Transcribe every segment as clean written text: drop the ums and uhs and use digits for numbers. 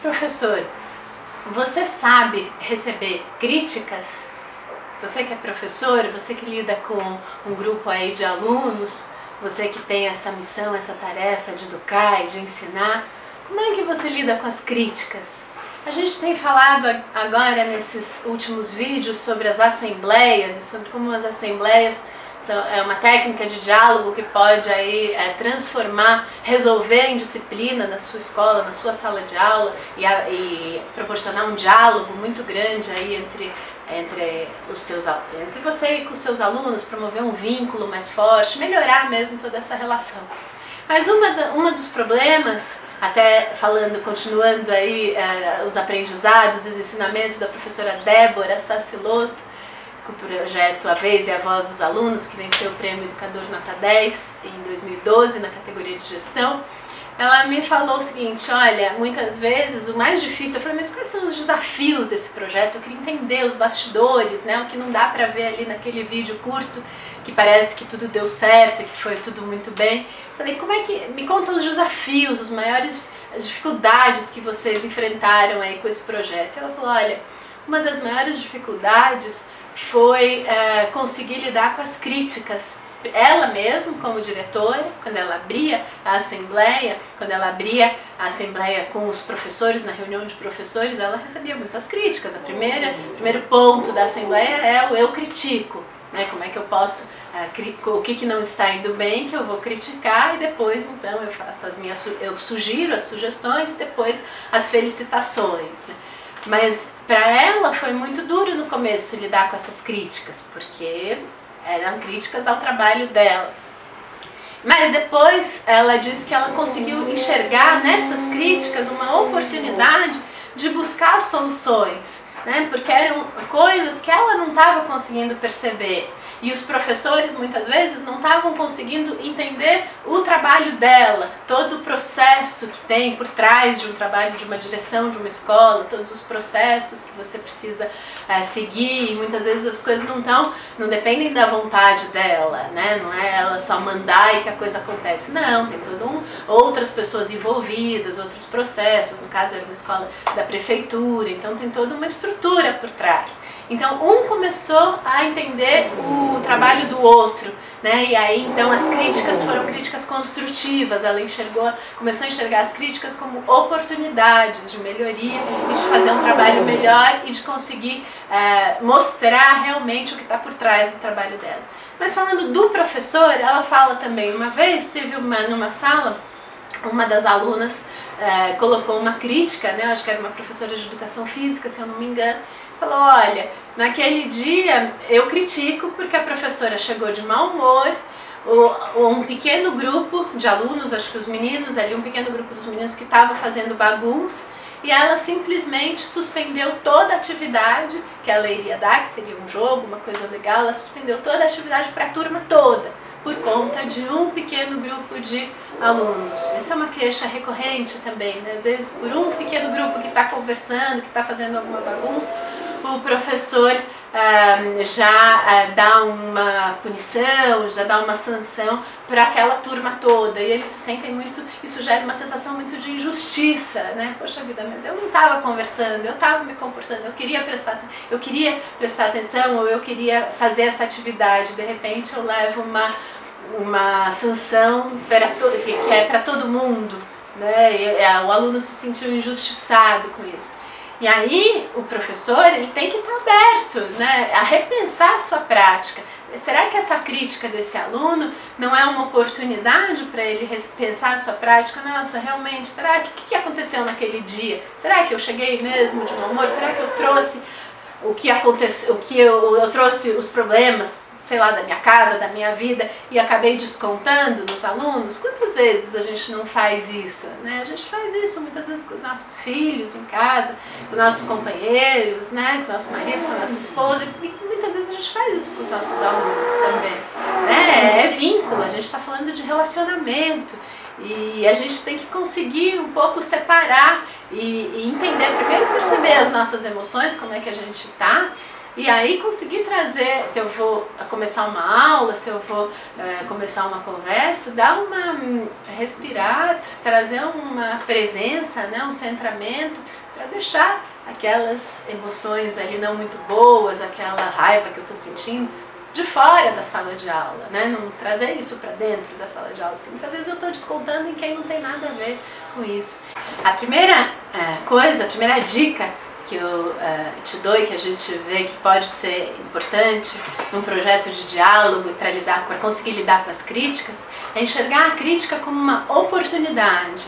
Professor, você sabe receber críticas? Você que é professor, você que lida com um grupo aí de alunos, você que tem essa missão, essa tarefa de educar e de ensinar, como é que você lida com as críticas? A gente tem falado agora nesses últimos vídeos sobre as assembleias e sobre como as assembleias é uma técnica de diálogo que pode aí transformar, resolver em disciplina na sua escola, na sua sala de aula e proporcionar um diálogo muito grande aí entre você e com os seus alunos, promover um vínculo mais forte, melhorar mesmo toda essa relação. Mas uma dos problemas, até continuando aí os aprendizados e os ensinamentos da professora Débora Sassilotto, com o projeto A Vez e a Voz dos Alunos, que venceu o Prêmio Educador Nota 10 em 2012 na categoria de gestão, ela me falou o seguinte: olha, muitas vezes o mais difícil, eu falei, mas quais são os desafios desse projeto? Eu queria entender os bastidores, né, o que não dá para ver ali naquele vídeo curto, que parece que tudo deu certo e que foi tudo muito bem. Falei, me conta os desafios, as maiores dificuldades que vocês enfrentaram aí com esse projeto. Ela falou, olha, uma das maiores dificuldades foi conseguir lidar com as críticas. Ela mesma, como diretora, quando ela abria a assembleia, com os professores, na reunião de professores, ela recebia muitas críticas. O primeiro ponto da assembleia é o eu critico, né? Como é que eu posso, o que não está indo bem, que eu vou criticar, e depois então eu faço eu sugiro as sugestões e depois as felicitações, né? Mas para ela foi muito duro no começo lidar com essas críticas, porque eram críticas ao trabalho dela. Mas depois ela disse que ela conseguiu enxergar nessas críticas uma oportunidade de buscar soluções, né? Porque eram coisas que ela não estava conseguindo perceber. E os professores muitas vezes não estavam conseguindo entender o trabalho dela, todo o processo que tem por trás de um trabalho, de uma direção, de uma escola, todos os processos que você precisa seguir. E muitas vezes as coisas não dependem da vontade dela, né? Não é ela só mandar e que a coisa acontece. Não, tem outras pessoas envolvidas, outros processos. No caso era uma escola da prefeitura, então tem toda uma estrutura por trás. Então um começou a entender o trabalho do outro, né? E aí então as críticas foram críticas construtivas. Ela começou a enxergar as críticas como oportunidades de melhoria e de fazer um trabalho melhor e de conseguir mostrar realmente o que está por trás do trabalho dela. Mas falando do professor, ela fala também, uma vez teve numa sala, uma das alunas colocou uma crítica, né? Eu acho que era uma professora de educação física, se eu não me engano. Falou, olha, naquele dia eu critico porque a professora chegou de mau humor, um pequeno grupo de alunos, acho que os meninos ali, um pequeno grupo dos meninos que estava fazendo bagunça, e ela simplesmente suspendeu toda a atividade que ela iria dar, que seria um jogo, uma coisa legal, ela suspendeu toda a atividade para a turma toda, por conta de um pequeno grupo de alunos. Isso é uma queixa recorrente também, né? Às vezes por um pequeno grupo que está conversando, que está fazendo alguma bagunça, o professor já dá uma punição, já dá uma sanção para aquela turma toda, e eles se sentem muito, isso gera uma sensação muito de injustiça, né? Poxa vida, mas eu não estava conversando, eu estava me comportando, eu queria prestar atenção, ou eu queria fazer essa atividade, de repente eu levo uma sanção que é para todo mundo, né? O aluno se sentiu injustiçado com isso. E aí o professor ele tem que estar aberto, né, a repensar a sua prática. Será que essa crítica desse aluno não é uma oportunidade para ele repensar a sua prática? Nossa, realmente, será que o que aconteceu naquele dia? Será que eu cheguei mesmo de mau humor? Será que eu trouxe eu trouxe os problemas, sei lá, da minha casa, da minha vida, e acabei descontando nos alunos? Quantas vezes a gente não faz isso, né? A gente faz isso muitas vezes com os nossos filhos em casa, com nossos companheiros, né? Com o nosso marido, com a nossa esposa, e muitas vezes a gente faz isso com os nossos alunos também, né? É vínculo, a gente está falando de relacionamento, e a gente tem que conseguir um pouco separar e entender, primeiro perceber as nossas emoções, como é que a gente está, E aí conseguir trazer, se eu vou começar uma aula, se eu vou começar uma conversa, dar uma respirar, trazer uma presença, né, um centramento, para deixar aquelas emoções ali não muito boas, aquela raiva que eu estou sentindo, de fora da sala de aula, né? Não trazer isso para dentro da sala de aula, porque muitas vezes eu estou descontando em quem não tem nada a ver com isso. A primeira coisa, a primeira dica que eu te dou e que a gente vê que pode ser importante num projeto de diálogo para conseguir lidar com as críticas, é enxergar a crítica como uma oportunidade,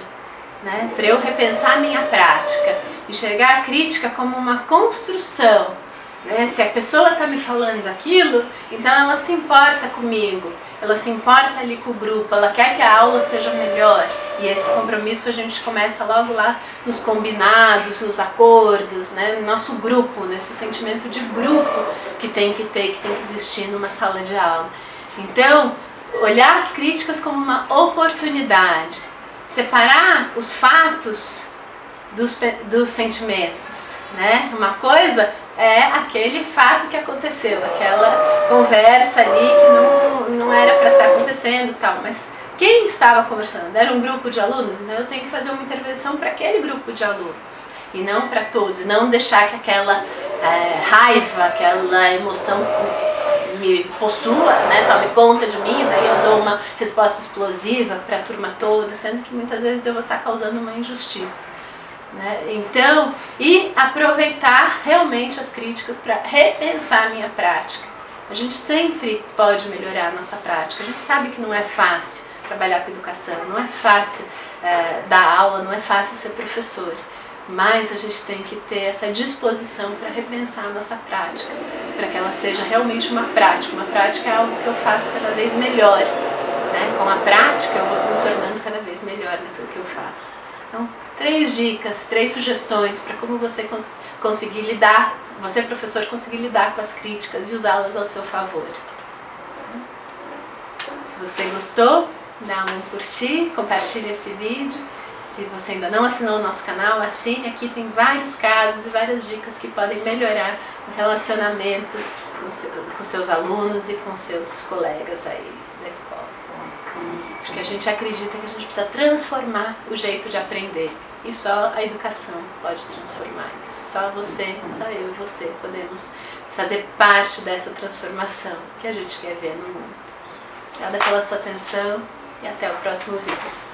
né, para eu repensar a minha prática, enxergar a crítica como uma construção, né? Se a pessoa está me falando aquilo, então ela se importa comigo, ela se importa ali com o grupo, ela quer que a aula seja melhor. E esse compromisso a gente começa logo lá nos combinados, nos acordos, né? No nosso grupo, nesse sentimento de grupo que tem que existir numa sala de aula. Então, olhar as críticas como uma oportunidade, separar os fatos dos sentimentos, né? Uma coisa é aquele fato que aconteceu, aquela conversa ali que não era para estar acontecendo e tal, mas quem estava conversando? Era um grupo de alunos? Então eu tenho que fazer uma intervenção para aquele grupo de alunos e não para todos, e não deixar que aquela raiva, aquela emoção me possua, né, tome conta de mim, daí eu dou uma resposta explosiva para a turma toda, sendo que muitas vezes eu vou estar causando uma injustiça, né? Então, e aproveitar realmente as críticas para repensar a minha prática. A gente sempre pode melhorar a nossa prática, a gente sabe que não é fácil trabalhar com educação, não é fácil dar aula, não é fácil ser professor, mas a gente tem que ter essa disposição para repensar a nossa prática, para que ela seja realmente uma prática. Uma prática é algo que eu faço cada vez melhor, né? Com a prática eu vou me tornando cada vez melhor naquilo que eu faço. Então, 3 dicas, 3 sugestões para como você conseguir lidar, você professor conseguir lidar com as críticas e usá-las ao seu favor. Se você gostou, dá um curtir, compartilhe esse vídeo. Se você ainda não assinou o nosso canal, assine. Aqui tem vários casos e várias dicas que podem melhorar o relacionamento com seus alunos e com seus colegas aí da escola. Porque a gente acredita que a gente precisa transformar o jeito de aprender. E só a educação pode transformar isso. Só você, só eu e você podemos fazer parte dessa transformação que a gente quer ver no mundo. Obrigada pela sua atenção e até o próximo vídeo.